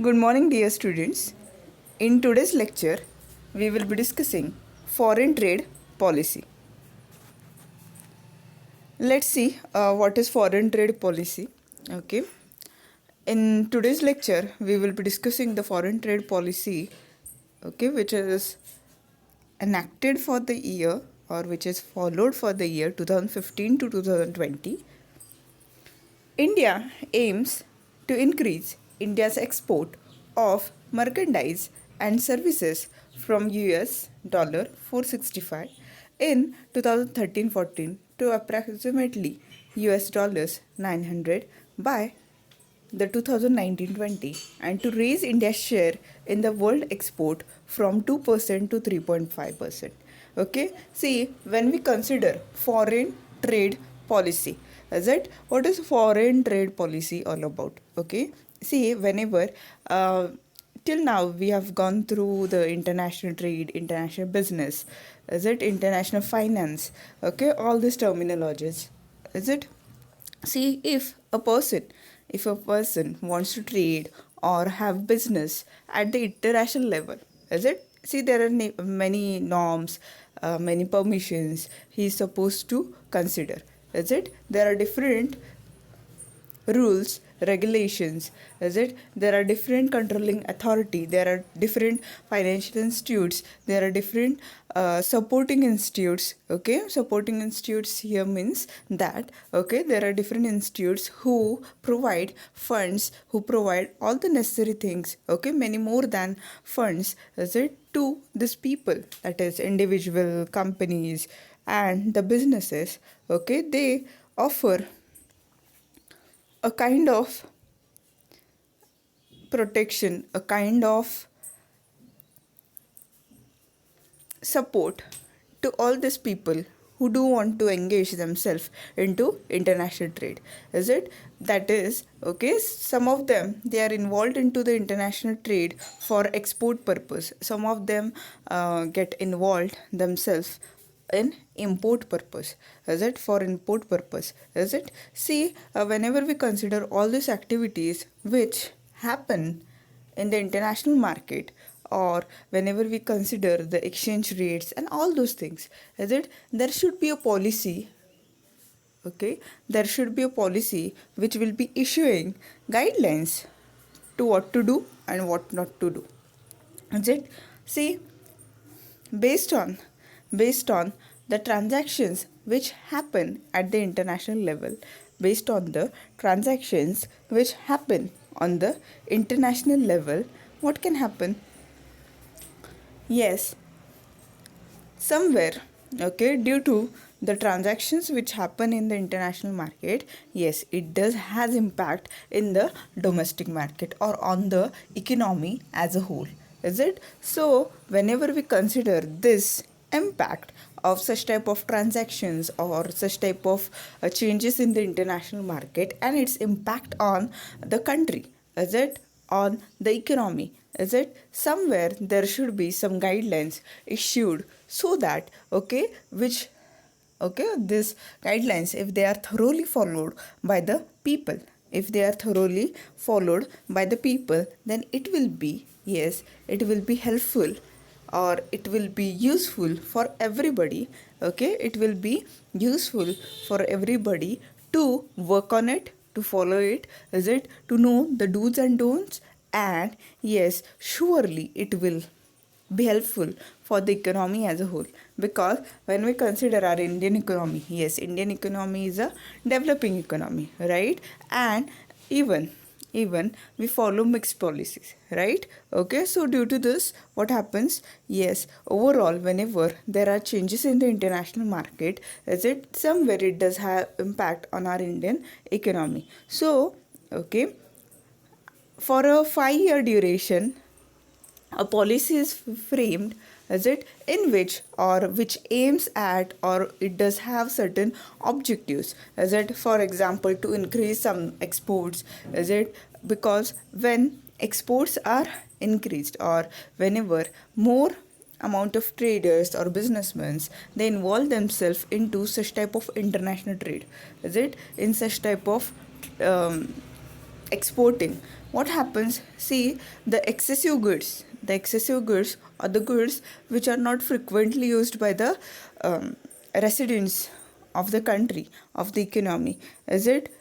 Good morning, dear students. In today's lecture, we will be discussing foreign trade policy. Let's see what is foreign trade policy. Okay. In today's lecture, we will be discussing the foreign trade policy, okay, which is enacted for the year or which is followed for the year 2015 to 2020. India aims to increase India's export of merchandise and services from US dollar 465 in 2013-14 to approximately US dollars 900 by the 2019-20 and to raise India's share in the world export from 2% to 3.5%. Okay, see, when we consider foreign trade policy, is it what is foreign trade policy all about? Okay, see, whenever till now we have gone through the international trade, international business, is it international finance, okay, all these terminologies, is it? See, if a person wants to trade or have business at the international level, is it? See, there are many norms, many permissions he is supposed to consider, is it? There are different rules, regulations, is it? There are different controlling authority, there are different financial institutes, there are different supporting institutes. Okay, supporting institutes here means that, okay, there are different institutes who provide funds, who provide all the necessary things, okay, many more than funds, is it, to these people, that is individual companies and the businesses. Okay, they offer a kind of protection, a kind of support to all these people who do want to engage themselves into international trade, is it? That is, okay, some of them, they are involved into the international trade for export purpose, some of them get involved themselves in import purpose, is it? For import purpose, is it? See, whenever we consider all these activities which happen in the international market, or whenever we consider the exchange rates and all those things, is it? There should be a policy, okay, there should be a policy which will be issuing guidelines to what to do and what not to do, is it? See, based on based on the transactions which happen at the international level, based on the transactions which happen on the international level, what can happen? Yes, somewhere, okay, due to the transactions which happen in the international market, yes, it does has impact in the domestic market or on the economy as a whole, is it? So whenever we consider this impact of such type of transactions or such type of changes in the international market and its impact on the country, is it, on the economy, is it, somewhere there should be some guidelines issued so that, okay, which, okay, these guidelines, if they are thoroughly followed by the people, if they are thoroughly followed by the people, then it will be, yes, it will be helpful or it will be useful for everybody. Okay, it will be useful for everybody to work on it, to follow it, is it, to know the do's and don'ts, and yes, surely it will be helpful for the economy as a whole. Because when we consider our Indian economy, yes, Indian economy is a developing economy, right? And even we follow mixed policies, right? Okay, so due to this, what happens? Yes, overall, whenever there are changes in the international market, is it, somewhere it does have impact on our Indian economy. So, okay, for a 5-year duration, a policy is framed, is it, in which or which aims at or it does have certain objectives, is it, for example, to increase some exports, is it, because when exports are increased or whenever more amount of traders or businessmen, they involve themselves into such type of international trade, is it, in such type of exporting, what happens? See, the excessive goods or the goods which are not frequently used by the residents of the country, of the economy, is it,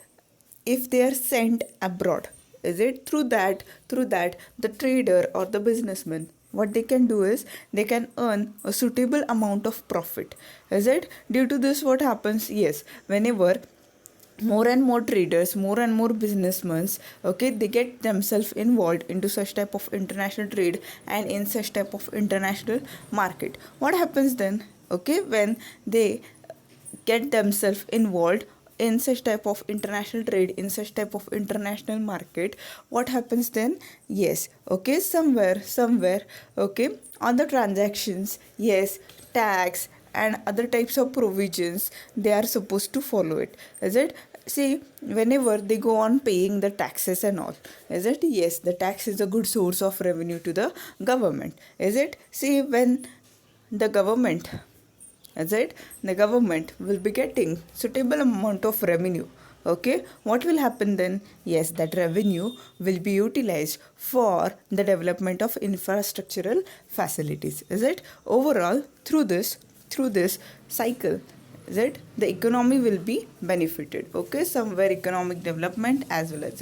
if they are sent abroad, is it, through that the trader or the businessman, what they can do is they can earn a suitable amount of profit, is it. Due to this, what happens? Yes, whenever more and more traders, more and more businessmen, okay, they get themselves involved into such type of international trade and in such type of international market, what happens then? Okay, when they get themselves involved in such type of international trade, in such type of international market, what happens then? Yes, okay, somewhere, okay, on the transactions, yes, tax and other types of provisions, they are supposed to follow it, is it. See, whenever they go on paying the taxes and all, is it, yes, the tax is a good source of revenue to the government, is it. See, when the government, is it, the government will be getting suitable amount of revenue, okay, what will happen then? Yes, that revenue will be utilized for the development of infrastructural facilities, is it. Overall, through this cycle, is it, the economy will be benefited, okay, somewhere economic development as well as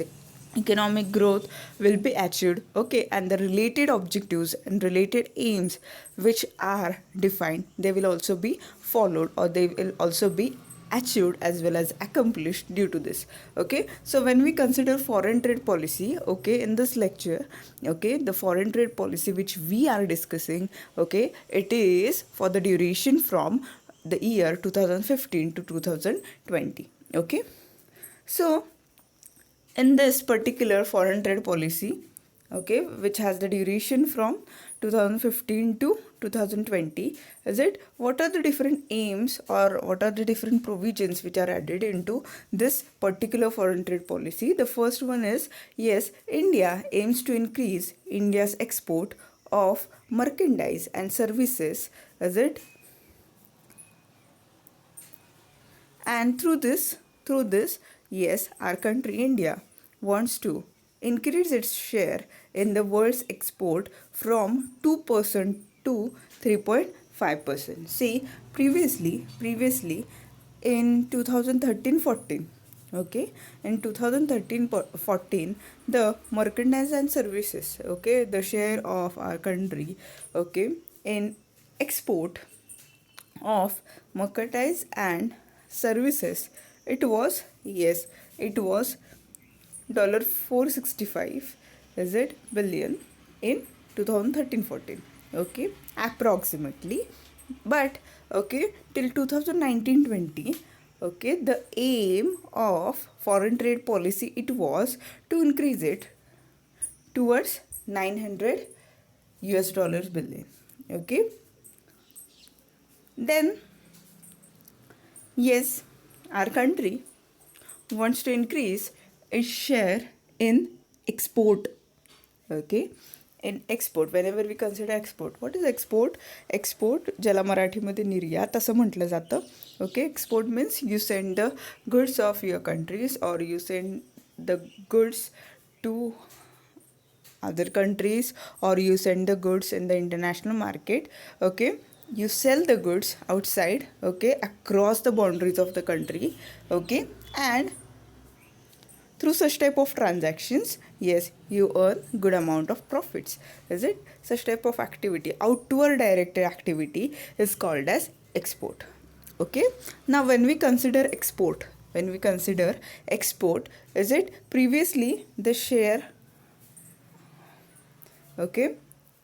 economic growth will be achieved, okay, and the related objectives and related aims which are defined, they will also be followed, or they will also be achieved as well as accomplished due to this, okay. So when we consider foreign trade policy, okay, in this lecture, okay, the foreign trade policy which we are discussing, okay, it is for the duration from the year 2015 to 2020, okay. So in this particular foreign trade policy, okay, which has the duration from 2015 to 2020, is it, what are the different aims or what are the different provisions which are added into this particular foreign trade policy? The first one is, yes, India aims to increase India's export of merchandise and services, is it, and through this, yes, our country India wants to increase its share in the world's export from 2% to 3.5%. See, previously in 2013-14, okay, in 2013-14, the merchandise and services, okay, the share of our country, okay, in export of merchandise and services, it was, yes, it was $465, is it, billion in 2013-14, okay, approximately. But okay, till 2019-20, okay, the aim of foreign trade policy, it was to increase it towards 900 US dollars billion, okay. Then yes, our country wants to increase its share in export, okay, in export. Whenever we consider export, what is export? Export ज्याला मराठीमध्ये निर्यात असं म्हटलं जातं, okay. Export means you send the goods of your countries, or you send the goods to other countries, or you send the goods in the international market, okay. You sell the goods outside, okay, across the boundaries of the country, okay, and through such type of transactions, yes, you earn good amount of profits, is it. Such type of activity, outward directed activity, is called as export, okay. Now when we consider export, is it, previously the share, okay,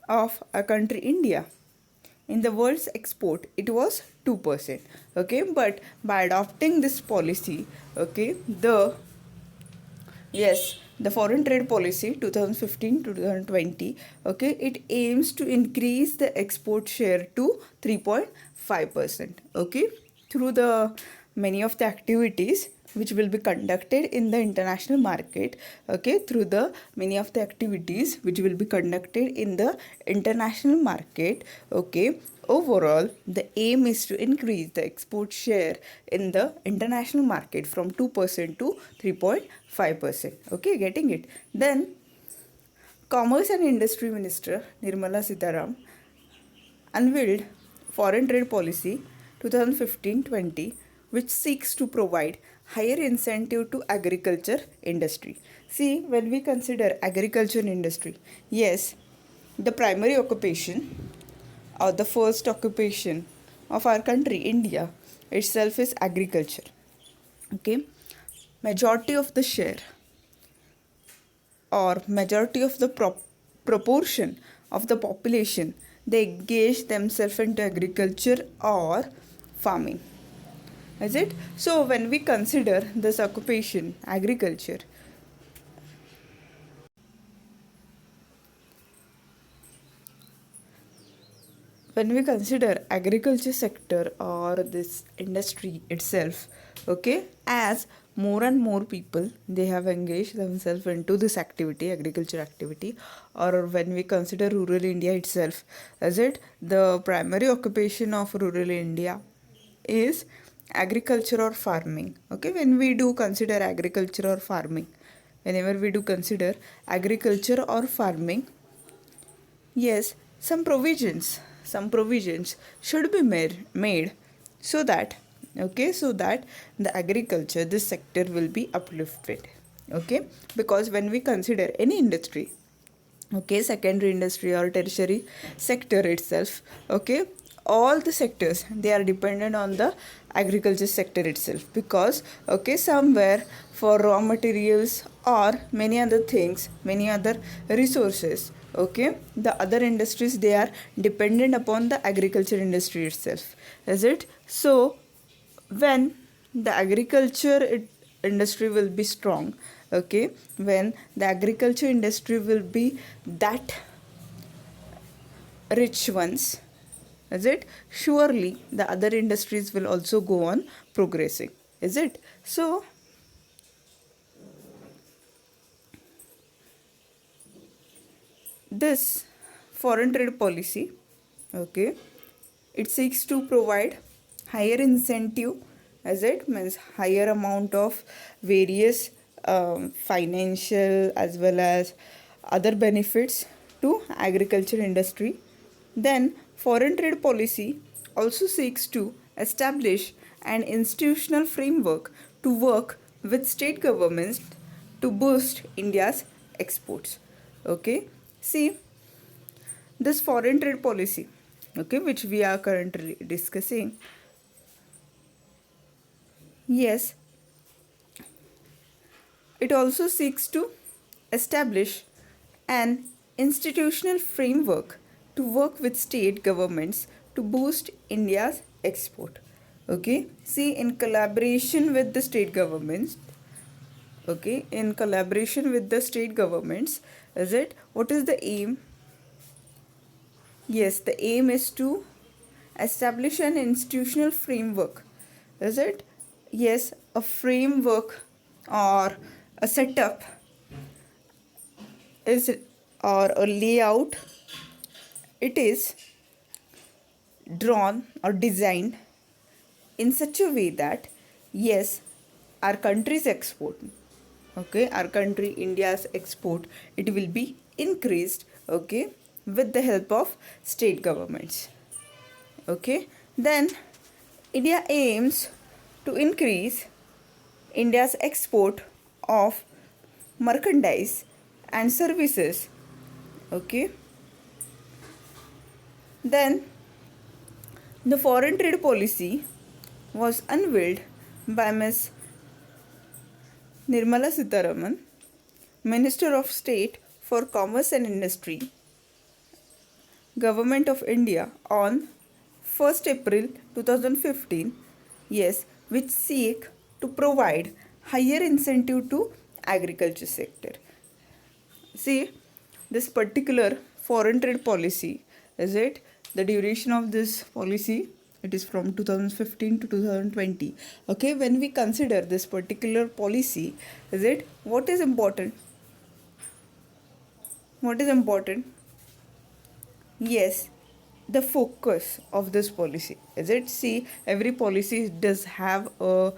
of a country India in the world's export, it was 2%, okay. But by adopting this policy, okay, the foreign trade policy 2015 to 2020, okay, it aims to increase the export share to 3.5%, okay, through the many of the activities which will be conducted in the international market, okay, through the many of the activities which will be conducted in the international market, okay. Overall, the aim is to increase the export share in the international market from 2% to 3.5%, okay, getting it. Then Commerce and Industry Minister Nirmala Sitaram unveiled Foreign Trade Policy 2015-20, which seeks to provide higher incentive to agriculture industry. See, when we consider agriculture industry, yes, the primary occupation or the first occupation of our country, India, itself is agriculture. Okay, majority of the share or majority of the proportion of the population, they engage themselves into agriculture or farming, is it? So when we consider this occupation agriculture, when we consider agriculture sector or this industry itself, okay, as more and more people they have engaged themselves into this activity, agriculture activity, or when we consider rural India itself, is it the primary occupation of rural India is agriculture or farming. Okay, when we do consider agriculture or farming, whenever we do consider agriculture or farming, yes, some provisions should be made so that, okay, so that the agriculture, this sector will be uplifted. Okay, because when we consider any industry, okay, secondary industry or tertiary sector itself, okay, all the sectors they are dependent on the agriculture sector itself, because okay, somewhere for raw materials or many other things, many other resources, okay, the other industries they are dependent upon the agriculture industry itself, is it? So when the industry will be strong, okay, when the agriculture industry will be that rich ones, is it, surely the other industries will also go on progressing, is it? So this foreign trade policy, okay, it seeks to provide higher incentive, as it means higher amount of various financial as well as other benefits to agriculture industry. Then foreign trade policy also seeks to establish an institutional framework to work with state governments to boost India's exports. Okay, see, this foreign trade policy, okay, which we are currently discussing, yes, it also seeks to establish an institutional framework to work with state governments to boost India's export. Okay, see, in collaboration with the state governments, okay, in collaboration with the state governments, is it, what is the aim? Yes, the aim is to establish an institutional framework, is it? Yes, a framework or a setup is, or a layout, it is drawn or designed in such a way that yes, our country's export, okay, our country India's export, it will be increased, okay, with the help of state governments. Okay, then India aims to increase India's export of merchandise and services. Okay, then the foreign trade policy was unveiled by Ms. Nirmala Sitharaman, Minister of State for Commerce and Industry, Government of India, on 1st April 2015, yes, which seek to provide higher incentive to agriculture sector. See, this particular foreign trade policy, is it, the duration of this policy, it is from 2015 to 2020. Okay, when we consider this particular policy, is it, what is important? What is important? Yes, the focus of this policy, is it? See, every policy does have a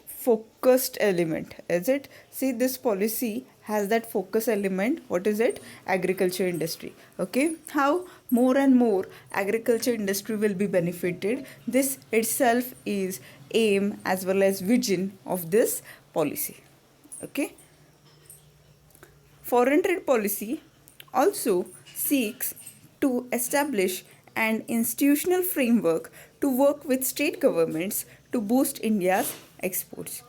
focused element, is it? See, this policy has that focus element. What is it? Agriculture industry. Okay, how more and more agriculture industry will be benefited. This itself is aim as well as vision of this policy. Okay, foreign trade policy also seeks to establish an institutional framework to work with state governments to boost India's exports.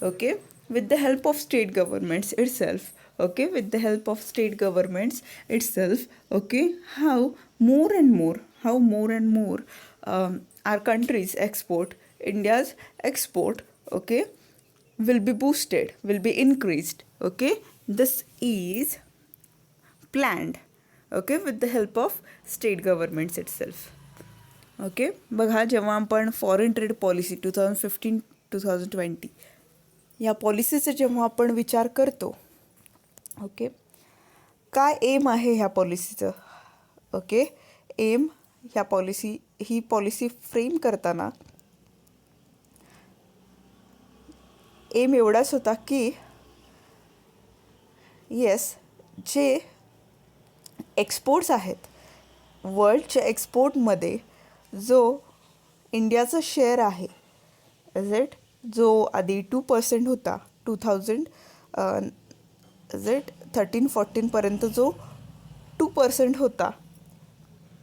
Okay, with the help of state governments itself. Okay, with the help of state governments itself. Okay, how more and more our country's export, India's export. Okay, will be boosted, will be increased. Okay, this is planned. Okay, with the help of state governments itself. Okay, बघा जेव्हा आपण foreign trade policy 2015-2020 या पॉलिसीचा जेव्हा आपण विचार करतो, okay, काय M आहे ह्या पॉलिसीचं. ओके, एम ह्या ही पॉलिसी फ्रेम करताना एम एवढाच होता की येस, जे एक्सपोर्ट्स आहेत वर्ल्डच्या एक्सपोर्टमध्ये जो इंडियाचा शेअर आहे, इज इट, जो आधी 2% होता 2000 इज इट 13-14पर्यंत जो 2% होता,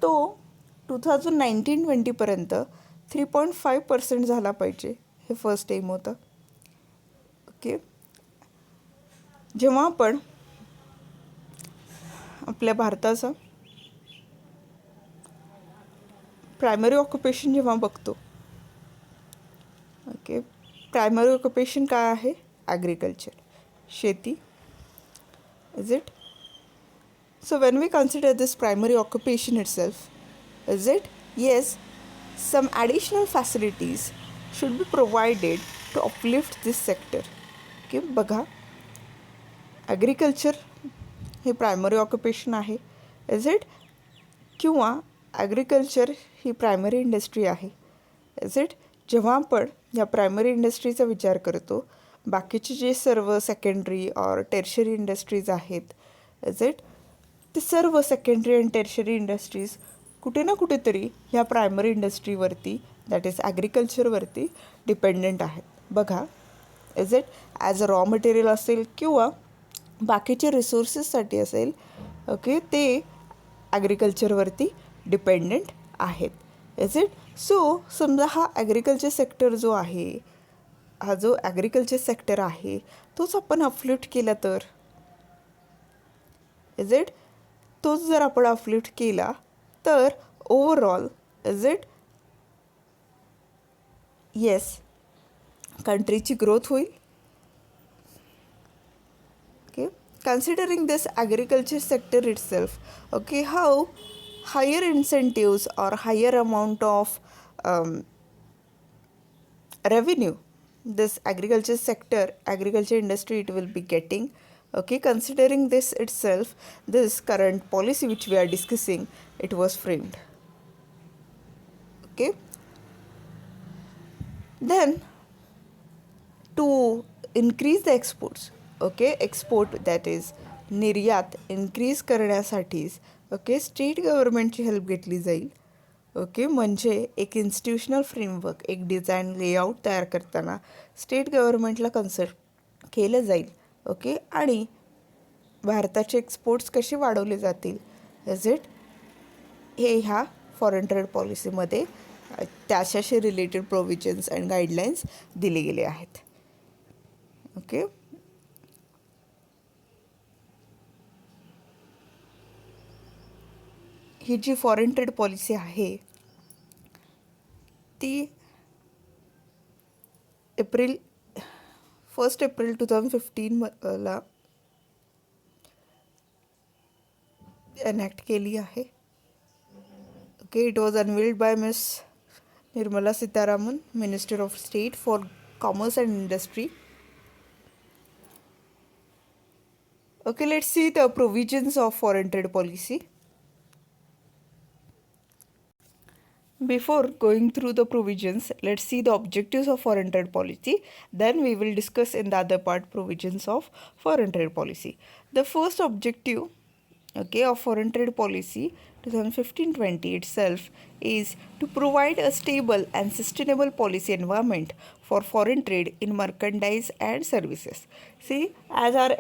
तो 2019-20पर्यंत 3.5% झाला पाहिजे. हे फर्स्ट एम होतं. ओके, जेव्हा आपण आपल्या भारताचा प्रायमरी ऑक्युपेशन जेव्हा बघतो, ओके, प्रायमरी ऑक्युपेशन काय आहे? ॲग्रिकल्चर, शेती, is it. So when we consider this primary occupation itself, is it? Yes, some additional facilities should be provided to uplift this sector. Okay, बघा, ॲग्रिकल्चर हे primary occupation आहे, is it, किंवा agriculture ही primary industry आहे, is it. जेव्हा आपण या primary इंडस्ट्रीचा विचार करतो, बाकीचे जे सर्व सेकंडरी और टेर्शरी इंडस्ट्रीज आहेत, इज इट, ते सर्व सेकंडरी अँड टेर्शरी इंडस्ट्रीज कुठे ना कुठेतरी ह्या प्रायमरी इंडस्ट्रीवरती, दॅट इज ॲग्रिकल्चरवरती डिपेंडंट आहेत. बघा, is it, as a raw material असेल किंवा बाकीचे रिसोर्सेससाठी असेल, ओके, ते ॲग्रिकल्चरवरती डिपेंडंट आहेत, इज इट. सो समजा हा ॲग्रिकल्चर सेक्टर जो आहे, हा जो ॲग्रिकल्चर सेक्टर आहे तोच आपण अपलिफ्ट केला तर, इज इट, तोच जर आपण अपलिफ्ट केला तर ओव्हरऑल, इज इट, येस, कंट्रीची ग्रोथ होईल. Okay, considering this agriculture sector itself, okay, how higher incentives or higher amount of revenue this agriculture industry it will be getting. Okay, considering this itself, this current policy which we are discussing, it was framed. Okay, then to increase the exports, okay, export, that is निर्यात increase करण्यासाठीच, okay, state गव्हर्नमेंटची help घेतली जाईल. Okay, म्हणजे एक institutional framework, एक design layout तयार करताना state गव्हर्नमेंटला consult केलं जाईल. ओके, आणि भारताचे एक्सपोर्ट्स कसे वाढवले जातील, इज इट, हे ह्या फॉरेन ट्रेड पॉलिसीमध्ये त्याच्याशी रिलेटेड प्रोव्हिजन्स अँड गाईडलाईन्स दिले गेले आहेत. ओके, ही जी फॉरेन ट्रेड पॉलिसी आहे ती 1 एप्रिल 2015 एनॅक्ट केली आहे. Okay, it was unveiled by miss Nirmala Sitharaman, minister of state for commerce and industry. Okay, let's see the provisions of foreign trade policy. Before going through the provisions, let's see the objectives of foreign trade policy. Then we will discuss in the other part provisions of foreign trade policy. The first objective, okay, of foreign trade policy 2015-20 itself is to provide a stable and sustainable policy environment for foreign trade in merchandise and services. See, as our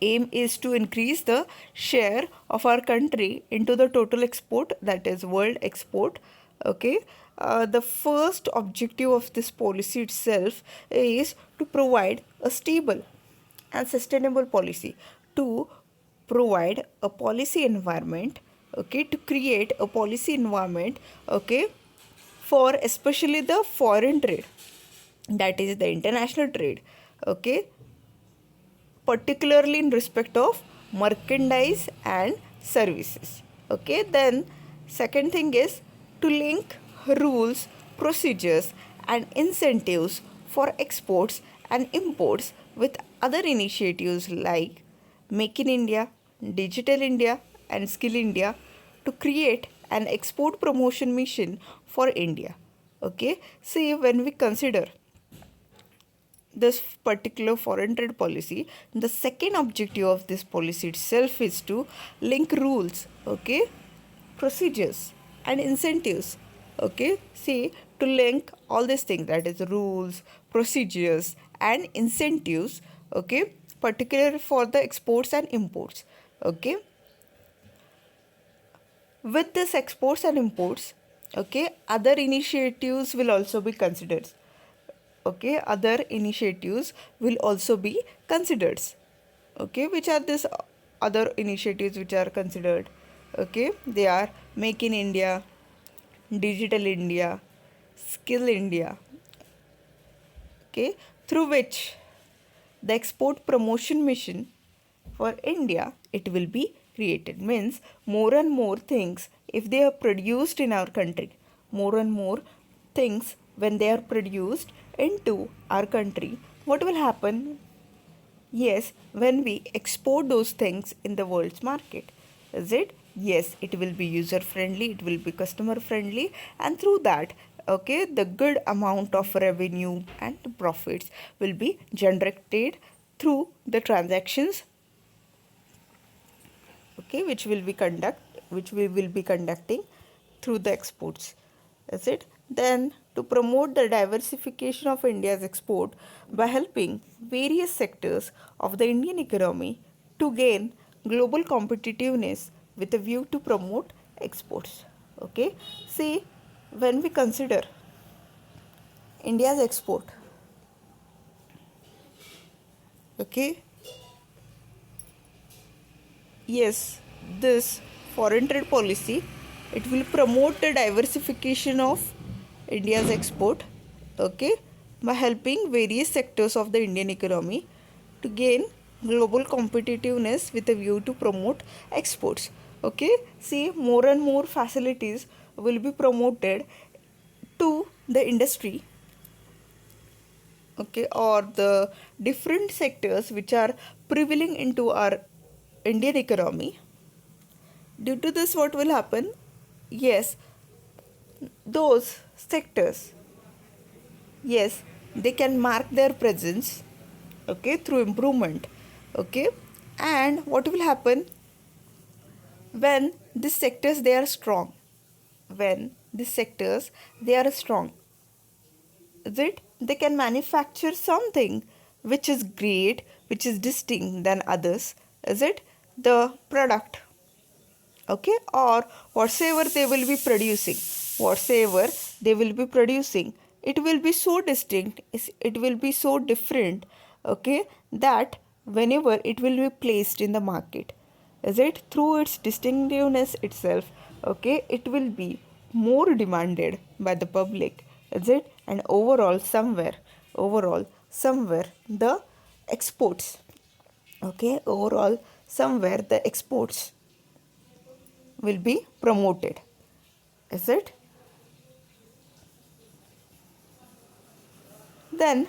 aim is to increase the share of our country into the total export, that is world export. Okay, the first objective of this policy itself is to provide a stable and sustainable policy, to provide a policy environment, okay, to create a policy environment, okay, for especially the foreign trade, that is the international trade, okay, particularly in respect of merchandise and services. Okay, then second thing is to link rules, procedures and incentives for exports and imports with other initiatives like Make in India, Digital India and Skill India to create an export promotion mission for India. Okay, see, when we consider this particular foreign trade policy, the second objective of this policy itself is to link rules, okay, procedures and incentives, okay, see, to link all these things, that is rules, procedures and incentives, okay, particular for the exports and imports, okay, with this exports and imports, okay, other initiatives will also be considered, okay, other initiatives will also be considered, okay, which are this other initiatives which are considered, okay, they are Make in India, Digital India, Skill India, okay, through which the export promotion mission for India, it will be created. Means more and more things, if they are produced in our country, more and more things when they are produced into our country, what will happen? Yes, when we export those things in the world's market, is it? Yes, it will be user friendly, it will be customer friendly, and through that, okay, the good amount of revenue and profits will be generated through the transactions, okay, which we will be conducting through the exports. Is it? Then to promote the diversification of India's export by helping various sectors of the Indian economy to gain global competitiveness with a view to promote exports. Okay, see, when we consider India's export, okay, yes, this foreign trade policy, it will promote the diversification of India's export, okay, by helping various sectors of the Indian economy to gain global competitiveness with a view to promote exports. Okay, see, more and more facilities will be promoted to the industry, okay, or the different sectors which are prevailing into our Indian economy. Due to this, what will happen? Yes, those sectors, yes, they can mark their presence, okay, through improvement, okay, and what will happen when these sectors they are strong? When these sectors they are strong, is it? They can manufacture something which is great, which is distinct than others, is it? The product, okay, or whatsoever they will be producing, whatsoever they will be producing, it will be so distinct, it will be so different, okay, that whenever it will be placed in the market, is it, through its distinctiveness itself, okay, it will be more demanded by the public, is it? And overall somewhere the exports, okay, overall somewhere the exports will be promoted, is it? Then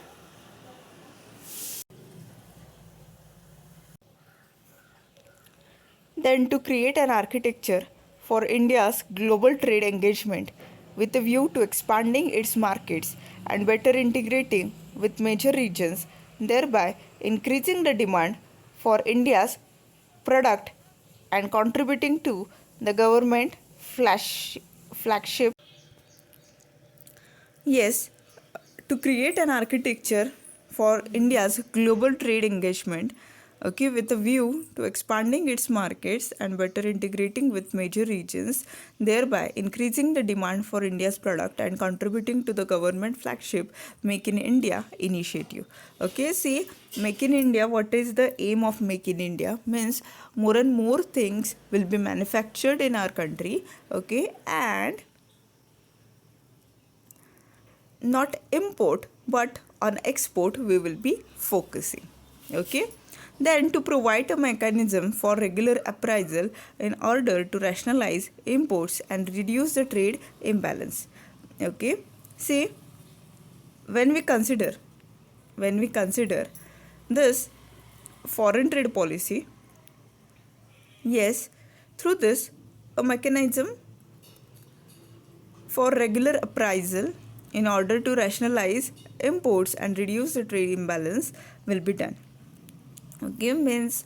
to create an architecture for India's global trade engagement, with a view to expanding its markets and better integrating with major regions, thereby increasing the demand for India's product and contributing to the government flagship. Yes, to create an architecture for India's global trade engagement, okay, with a view to expanding its markets and better integrating with major regions, thereby increasing the demand for India's product and contributing to the government flagship Make in India initiative. Okay, see, Make in India, what is the aim of Make in India? Means more and more things will be manufactured in our country, okay, and not import but on export we will be focusing. Okay, then to provide a mechanism for regular appraisal in order to rationalize imports and reduce the trade imbalance. Okay, see, when we consider this foreign trade policy, yes, through this a mechanism for regular appraisal in order to rationalize imports and reduce the trade imbalance will be done. Okay, means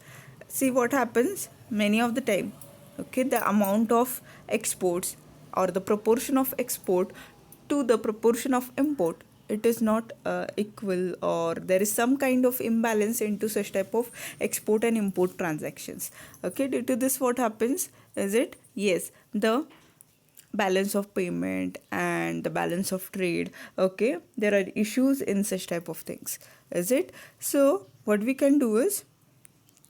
see what happens many of the time, okay, the amount of exports or the proportion of export to the proportion of import, it is not equal, or there is some kind of imbalance into such type of export and import transactions. Okay, due to this what happens is it, yes, the balance of payment and the balance of trade, okay, there are issues in such type of things, is it? So what we can do is,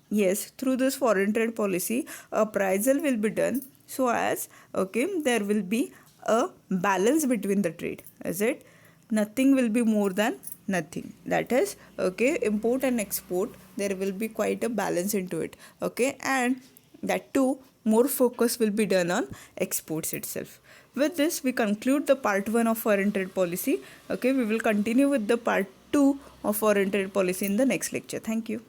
yes, through this foreign trade policy appraisal will be done so as, okay, there will be a balance between the trade, is it? Nothing will be more than nothing, that is, okay, import and export, there will be quite a balance into it, okay, and that too more focus will be done on exports itself. With this we conclude the part 1 of foreign trade policy. Okay, we will continue with the part 2 of foreign trade policy in the next lecture. Thank you.